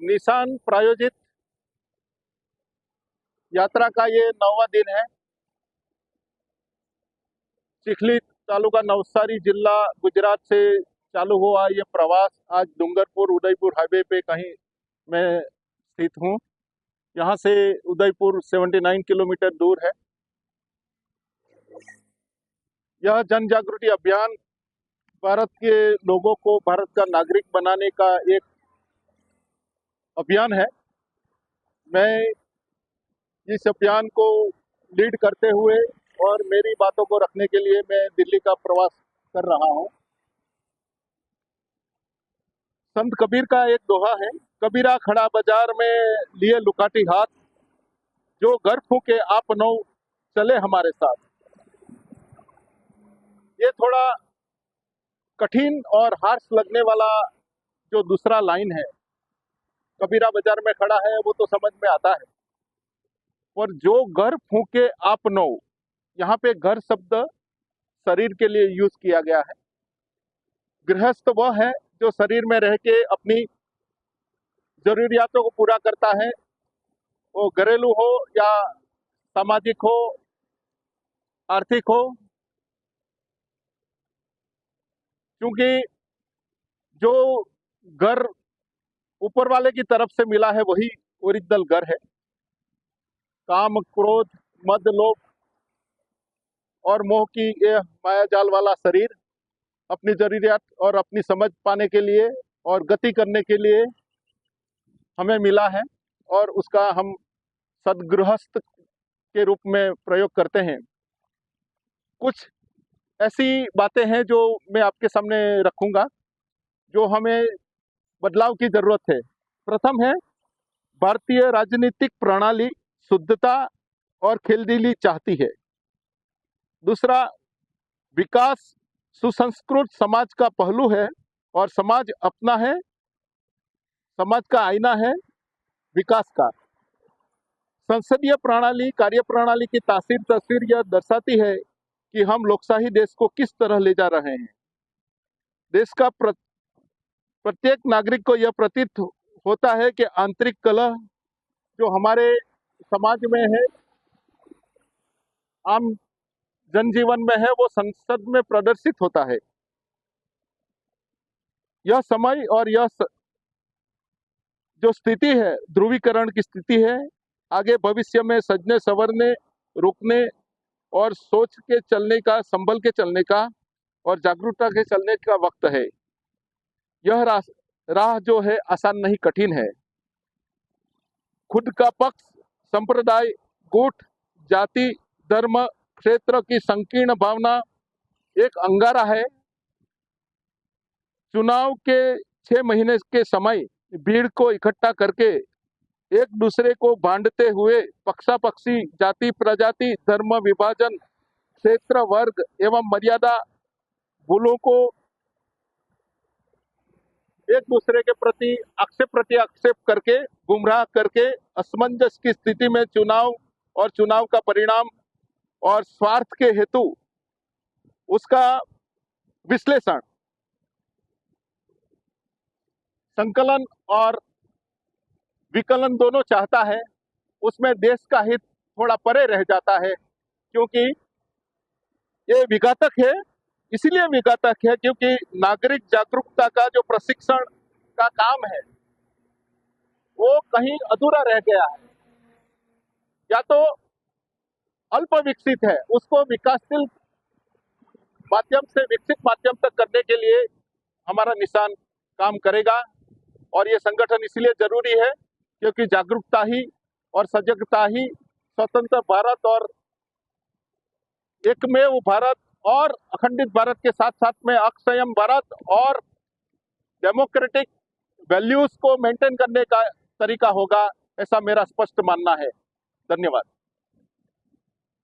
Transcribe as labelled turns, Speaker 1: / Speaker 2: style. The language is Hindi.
Speaker 1: निशान प्रायोजित यात्रा का ये 9वां दिन है। चिखली तालुका नवसारी जिला गुजरात से चालू हुआ ये प्रवास आज डूंगरपुर उदयपुर हाईवे पे कहीं मैं स्थित हूँ। यहाँ से उदयपुर 79 किलोमीटर दूर है। यह जन जागृति अभियान भारत के लोगों को भारत का नागरिक बनाने का एक अभियान है। मैं इस अभियान को लीड करते हुए और मेरी बातों को रखने के लिए मैं दिल्ली का प्रवास कर रहा हूँ। संत कबीर का एक दोहा है, कबीरा खड़ा बाजार में लिए लुकाटी हाथ, जो घर फूके आप नौ चले हमारे साथ। ये थोड़ा कठिन और हार्श लगने वाला जो दूसरा लाइन है, कबीरा बाजार में खड़ा है, वो तो समझ में आता है, और जो घर फूके आप नौ, यहाँ पे घर शब्द शरीर के लिए यूज किया गया है। गृहस्थ वह है जो शरीर में रह के अपनी जरूरियातों को पूरा करता है, वो घरेलू हो या सामाजिक हो, आर्थिक हो। क्योंकि जो घर ऊपर वाले की तरफ से मिला है वही ओरिजिनल घर है। काम, क्रोध, मद, लोभ और मोह की यह माया जाल वाला शरीर अपनी जरूरियात और अपनी समझ पाने के लिए और गति करने के लिए हमें मिला है, और उसका हम सदगृहस्थ के रूप में प्रयोग करते हैं। कुछ ऐसी बातें हैं जो मैं आपके सामने रखूंगा, जो हमें बदलाव की जरूरत है। प्रथम है, भारतीय राजनीतिक प्रणाली शुद्धता और खेलदिली चाहती है। दूसरा, विकास सुसंस्कृत समाज का पहलू है और समाज अपना है, समाज का आईना है विकास का। संसदीय प्रणाली, कार्य प्रणाली की तस्वीर यह दर्शाती है कि हम लोकशाही देश को किस तरह ले जा रहे हैं। देश का प्रत्येक नागरिक को यह प्रतीत होता है कि आंतरिक कलह जो हमारे समाज में है, आम जनजीवन में है, वो संसद में प्रदर्शित होता है। यह समय और यह जो स्थिति है, ध्रुवीकरण की स्थिति है। आगे भविष्य में सजने संवरने, रुकने और सोच के चलने का, संभल के चलने का और जागरूकता के चलने का वक्त है। यह राह जो है आसान नहीं, कठिन है। खुद का पक्ष, संप्रदाय, गुट, जाति, धर्म, क्षेत्र की संकीर्ण भावना एक अंगारा है। चुनाव के 6 महीने के समय भीड़ को इकट्ठा करके एक दूसरे को बांटते हुए पक्षापक्षी, जाति, प्रजाति, धर्म विभाजन, क्षेत्र, वर्ग एवं मर्यादा भूलों को एक दूसरे के प्रति आक्षेप करके, गुमराह करके, असमंजस की स्थिति में चुनाव और चुनाव का परिणाम और स्वार्थ के हेतु उसका विश्लेषण, संकलन और विकलन दोनों चाहता है, उसमें देश का हित थोड़ा परे रह जाता है। क्योंकि ये विघातक है, इसलिए विघातक है क्योंकि नागरिक जागरूकता का जो प्रशिक्षण का काम है वो कहीं अधूरा रह गया है, या तो अल्प विकसित है। उसको विकासशील माध्यम से विकसित माध्यम तक करने के लिए हमारा निशान काम करेगा। और ये संगठन इसलिए जरूरी है क्योंकि जागरूकता ही और सजगता ही स्वतंत्र भारत और एकमेव भारत और अखंडित भारत के साथ साथ में अक्षयम भारत और डेमोक्रेटिक वैल्यूज को मेंटेन करने का तरीका होगा, ऐसा मेरा स्पष्ट मानना है। धन्यवाद।